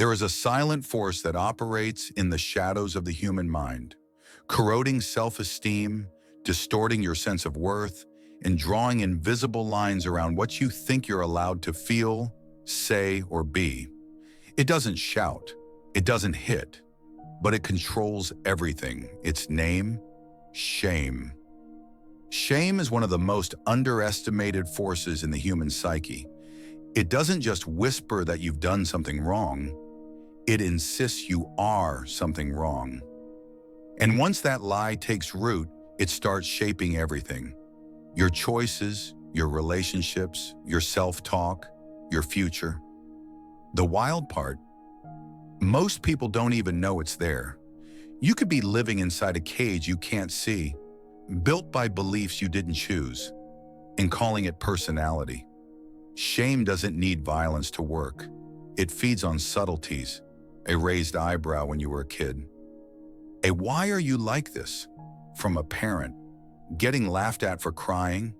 There is a silent force that operates in the shadows of the human mind, corroding self-esteem, distorting your sense of worth, and drawing invisible lines around what you think you're allowed to feel, say, or be. It doesn't shout, it doesn't hit, but it controls everything. Its name: shame. Shame is one of the most underestimated forces in the human psyche. It doesn't just whisper that you've done something wrong, it insists you are something wrong. And once that lie takes root, it starts shaping everything. Your choices, your relationships, your self-talk, your future. The wild part, most people don't even know it's there. You could be living inside a cage you can't see, built by beliefs you didn't choose, and calling it personality. Shame doesn't need violence to work. It feeds on subtleties. A raised eyebrow when you were a kid. A "why are you like this?" from a parent, getting laughed at for crying,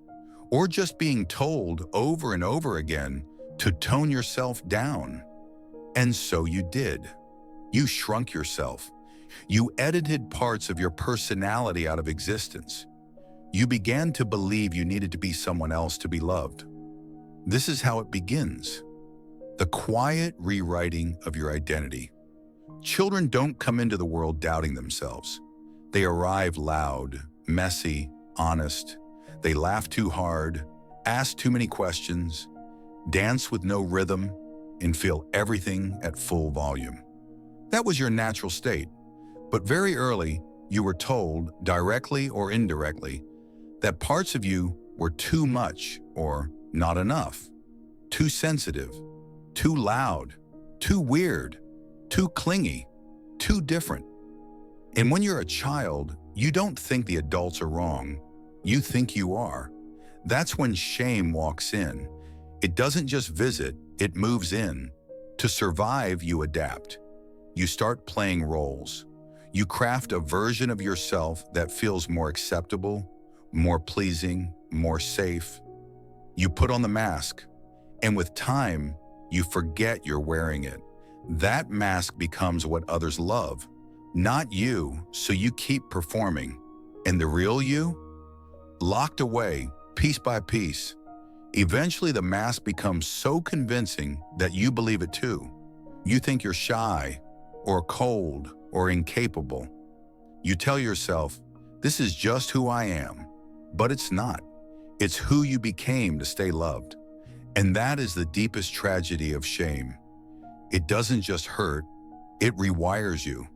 or just being told over and over again to tone yourself down. And so you did. You shrunk yourself. You edited parts of your personality out of existence. You began to believe you needed to be someone else to be loved. This is how it begins. The quiet rewriting of your identity. Children don't come into the world doubting themselves. They arrive loud, messy, honest. They laugh too hard, ask too many questions, dance with no rhythm, and feel everything at full volume. That was your natural state. But very early, you were told, directly or indirectly, that parts of you were too much or not enough, too sensitive, too loud, too weird, too clingy, too different. And when you're a child, you don't think the adults are wrong. You think you are. That's when shame walks in. It doesn't just visit, it moves in. To survive, you adapt. You start playing roles. You craft a version of yourself that feels more acceptable, more pleasing, more safe. You put on the mask, and with time, you forget you're wearing it. That mask becomes what others love, not you, so you keep performing. And the real you? Locked away, piece by piece. Eventually, the mask becomes so convincing that you believe it too. You think you're shy, or cold, or incapable. You tell yourself, this is just who I am. But it's not. It's who you became to stay loved. And that is the deepest tragedy of shame. It doesn't just hurt, it rewires you.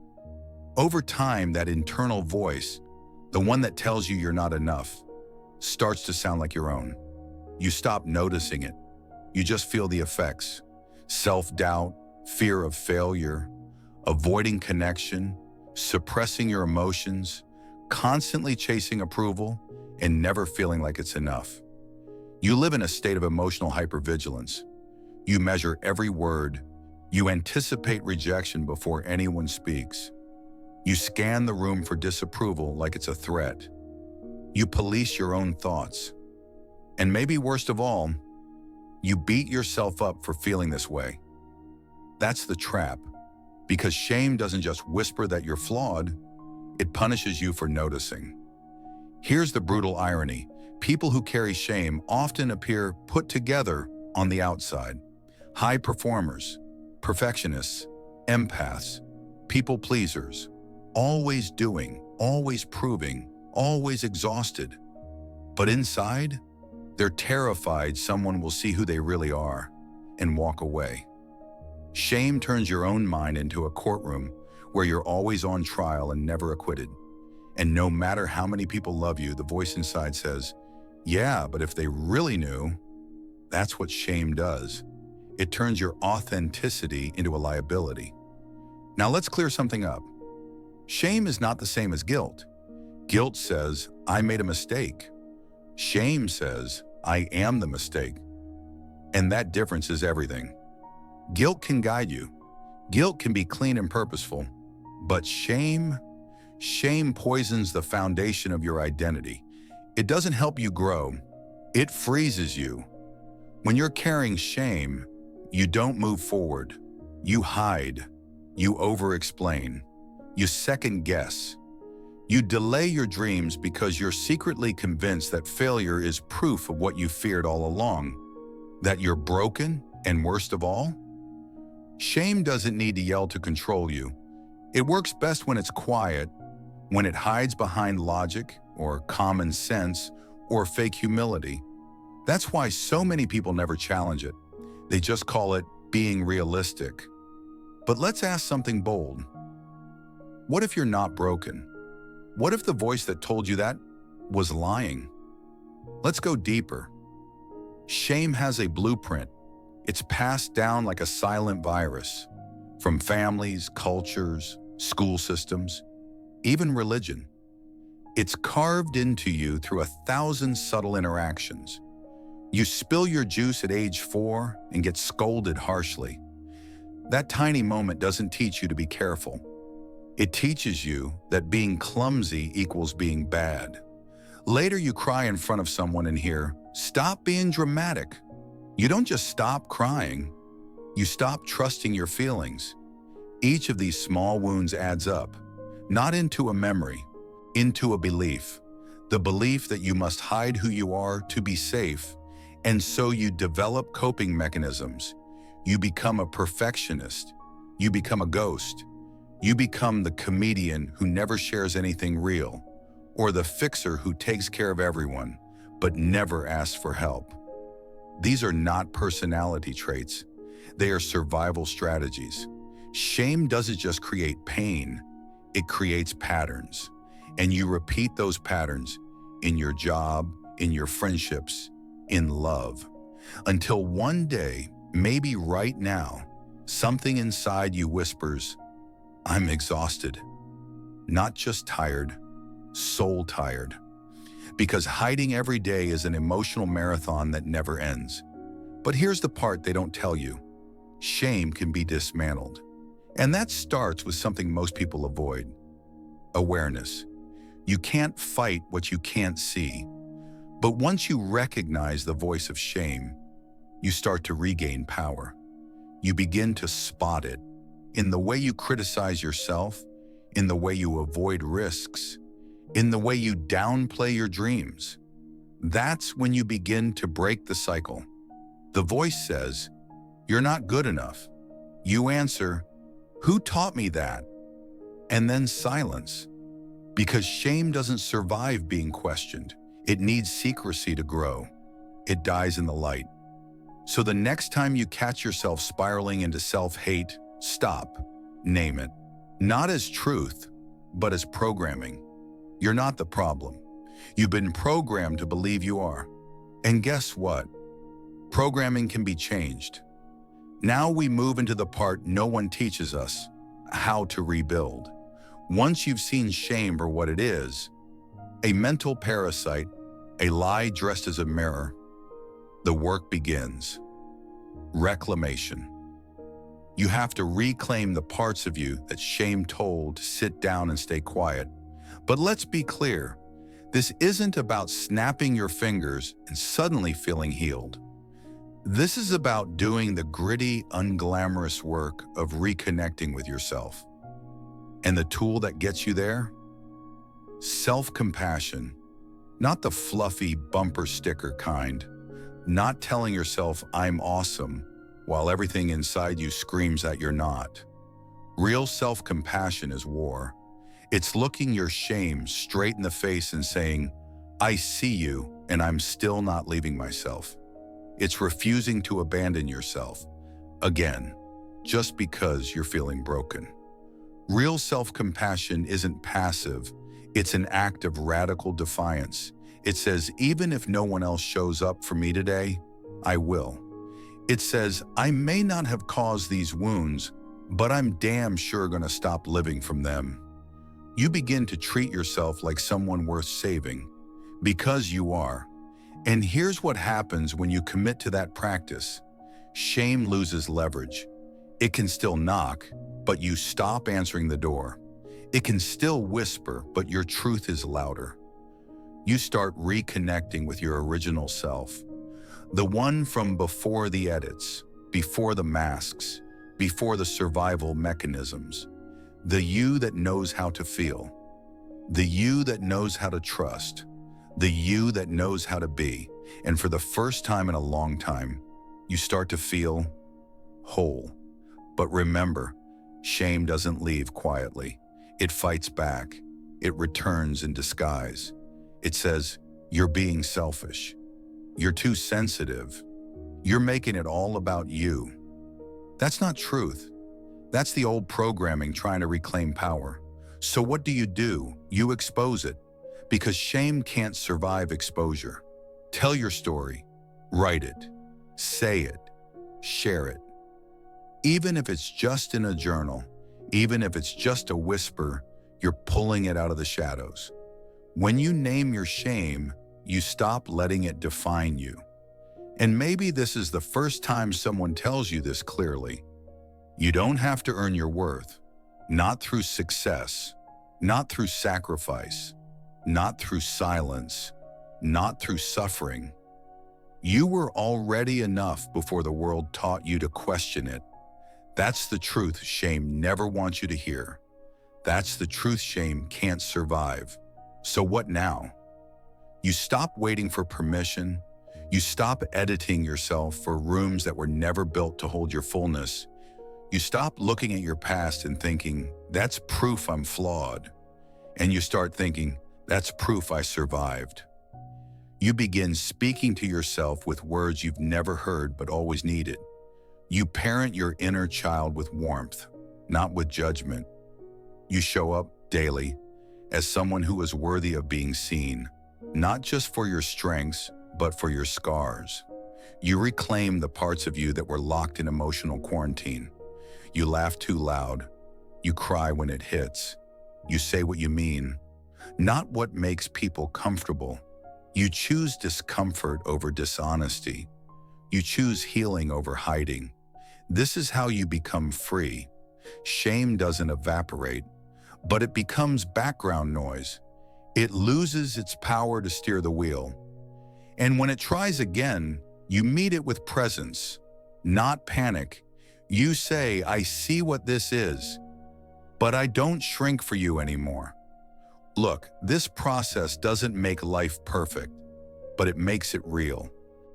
Over time, that internal voice, the one that tells you you're not enough, starts to sound like your own. You stop noticing it. You just feel the effects. Self-doubt, fear of failure, avoiding connection, suppressing your emotions, constantly chasing approval, and never feeling like it's enough. You live in a state of emotional hypervigilance. You measure every word. You anticipate rejection before anyone speaks. You scan the room for disapproval like it's a threat. You police your own thoughts. And maybe worst of all, you beat yourself up for feeling this way. That's the trap, because shame doesn't just whisper that you're flawed, it punishes you for noticing. Here's the brutal irony. People who carry shame often appear put together on the outside. High performers, perfectionists, empaths, people pleasers, always doing, always proving, always exhausted. But inside, they're terrified someone will see who they really are and walk away. Shame turns your own mind into a courtroom where you're always on trial and never acquitted. And no matter how many people love you, the voice inside says, yeah, but if they really knew. That's what shame does. It turns your authenticity into a liability. Now let's clear something up. Shame is not the same as guilt. Guilt says, I made a mistake. Shame says, I am the mistake. And that difference is everything. Guilt can guide you. Guilt can be clean and purposeful. But shame poisons the foundation of your identity. It doesn't help you grow. It freezes you. When you're carrying shame, you don't move forward. You hide. You over-explain. You second-guess. You delay your dreams because you're secretly convinced that failure is proof of what you feared all along, that you're broken, and worst of all, shame doesn't need to yell to control you. It works best when it's quiet, when it hides behind logic or common sense or fake humility. That's why so many people never challenge it. They just call it being realistic. But let's ask something bold. What if you're not broken? What if the voice that told you that was lying? Let's go deeper. Shame has a blueprint. It's passed down like a silent virus, from families, cultures, school systems, even religion. It's carved into you through 1,000 subtle interactions. You spill your juice at age 4 and get scolded harshly. That tiny moment doesn't teach you to be careful. It teaches you that being clumsy equals being bad. Later you cry in front of someone and hear, "Stop being dramatic." You don't just stop crying, you stop trusting your feelings. Each of these small wounds adds up, not into a memory, into a belief. The belief that you must hide who you are to be safe, and so you develop coping mechanisms. You become a perfectionist. You become a ghost. You become the comedian who never shares anything real, or the fixer who takes care of everyone, but never asks for help. These are not personality traits. They are survival strategies. Shame doesn't just create pain, it creates patterns. And you repeat those patterns in your job, in your friendships, in love. Until one day, maybe right now, something inside you whispers, "I'm exhausted." Not just tired, soul tired. Because hiding every day is an emotional marathon that never ends. But here's the part they don't tell you. Shame can be dismantled. And that starts with something most people avoid: awareness. You can't fight what you can't see. But once you recognize the voice of shame, you start to regain power. You begin to spot it in the way you criticize yourself, in the way you avoid risks, in the way you downplay your dreams. That's when you begin to break the cycle. The voice says, "You're not good enough." You answer, "Who taught me that?" And then silence. Because shame doesn't survive being questioned. It needs secrecy to grow. It dies in the light. So the next time you catch yourself spiraling into self-hate, stop, name it. Not as truth, but as programming. You're not the problem. You've been programmed to believe you are. And guess what? Programming can be changed. Now we move into the part no one teaches us: how to rebuild. Once you've seen shame for what it is, a mental parasite, a lie dressed as a mirror, the work begins. Reclamation. You have to reclaim the parts of you that shame told to sit down and stay quiet. But let's be clear, this isn't about snapping your fingers and suddenly feeling healed. This is about doing the gritty, unglamorous work of reconnecting with yourself. And the tool that gets you there? Self-compassion. Not the fluffy bumper sticker kind. Not telling yourself, "I'm awesome," while everything inside you screams that you're not. Real self-compassion is war. It's looking your shame straight in the face and saying, "I see you, and I'm still not leaving myself." It's refusing to abandon yourself, again, just because you're feeling broken. Real self-compassion isn't passive. It's an act of radical defiance. It says, even if no one else shows up for me today, I will. It says, I may not have caused these wounds, but I'm damn sure gonna stop living from them. You begin to treat yourself like someone worth saving, because you are. And here's what happens when you commit to that practice. Shame loses leverage. It can still knock, but you stop answering the door. It can still whisper, but your truth is louder. You start reconnecting with your original self, the one from before the edits, before the masks, before the survival mechanisms. The you that knows how to feel. The you that knows how to trust. The you that knows how to be. And for the first time in a long time, you start to feel whole. But remember, shame doesn't leave quietly. It fights back. It returns in disguise. It says, you're being selfish. You're too sensitive. You're making it all about you. That's not truth. That's the old programming trying to reclaim power. So what do? You expose it, because shame can't survive exposure. Tell your story. Write it. Say it. Share it. Even if it's just in a journal, even if it's just a whisper, you're pulling it out of the shadows. When you name your shame, you stop letting it define you. And maybe this is the first time someone tells you this clearly. You don't have to earn your worth, not through success, not through sacrifice, not through silence, not through suffering. You were already enough before the world taught you to question it. That's the truth shame never wants you to hear. That's the truth shame can't survive. So what now? You stop waiting for permission. You stop editing yourself for rooms that were never built to hold your fullness. You stop looking at your past and thinking, that's proof I'm flawed. And you start thinking, that's proof I survived. You begin speaking to yourself with words you've never heard but always needed. You parent your inner child with warmth, not with judgment. You show up daily as someone who is worthy of being seen, not just for your strengths, but for your scars. You reclaim the parts of you that were locked in emotional quarantine. You laugh too loud. You cry when it hits. You say what you mean, not what makes people comfortable. You choose discomfort over dishonesty. You choose healing over hiding. This is how you become free. Shame doesn't evaporate, but it becomes background noise. It loses its power to steer the wheel. And when it tries again, you meet it with presence, not panic. You say, I see what this is, but I don't shrink for you anymore. Look, this process doesn't make life perfect, but it makes it real.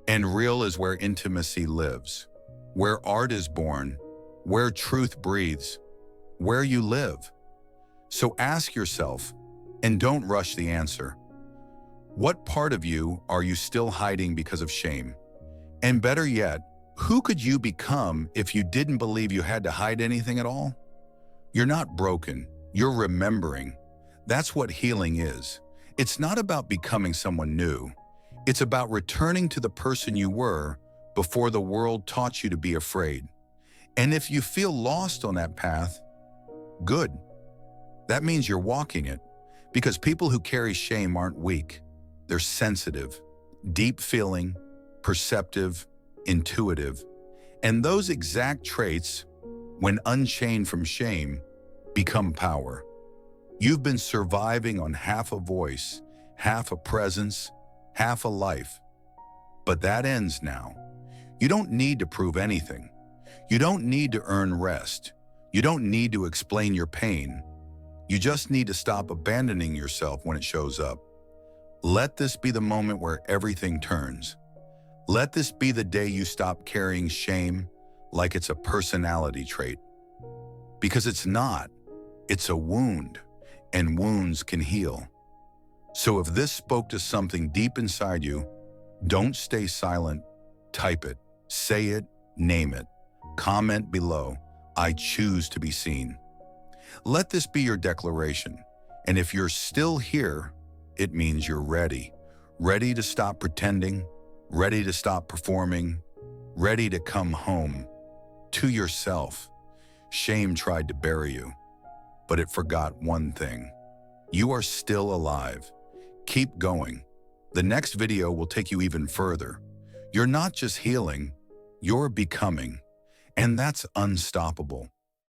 And real is where intimacy lives, where art is born, where truth breathes, where you live. So ask yourself, and don't rush the answer. What part of you are you still hiding because of shame? And better yet, who could you become if you didn't believe you had to hide anything at all? You're not broken, you're remembering. That's what healing is. It's not about becoming someone new. It's about returning to the person you were before the world taught you to be afraid. And if you feel lost on that path, good. That means you're walking it, because people who carry shame aren't weak. They're sensitive, deep-feeling, perceptive, intuitive. And those exact traits, when unchained from shame, become power. You've been surviving on half a voice, half a presence, half a life. But that ends now. You don't need to prove anything. You don't need to earn rest. You don't need to explain your pain. You just need to stop abandoning yourself when it shows up. Let this be the moment where everything turns. Let this be the day you stop carrying shame like it's a personality trait. Because it's not. It's a wound, and wounds can heal. So if this spoke to something deep inside you, don't stay silent. Type it, say it, name it. Comment below, I choose to be seen. Let this be your declaration. And if you're still here, it means you're ready. Ready to stop pretending, ready to stop performing, ready to come home to yourself. Shame tried to bury you, but it forgot one thing. You are still alive. Keep going. The next video will take you even further. You're not just healing, you're becoming. And that's unstoppable.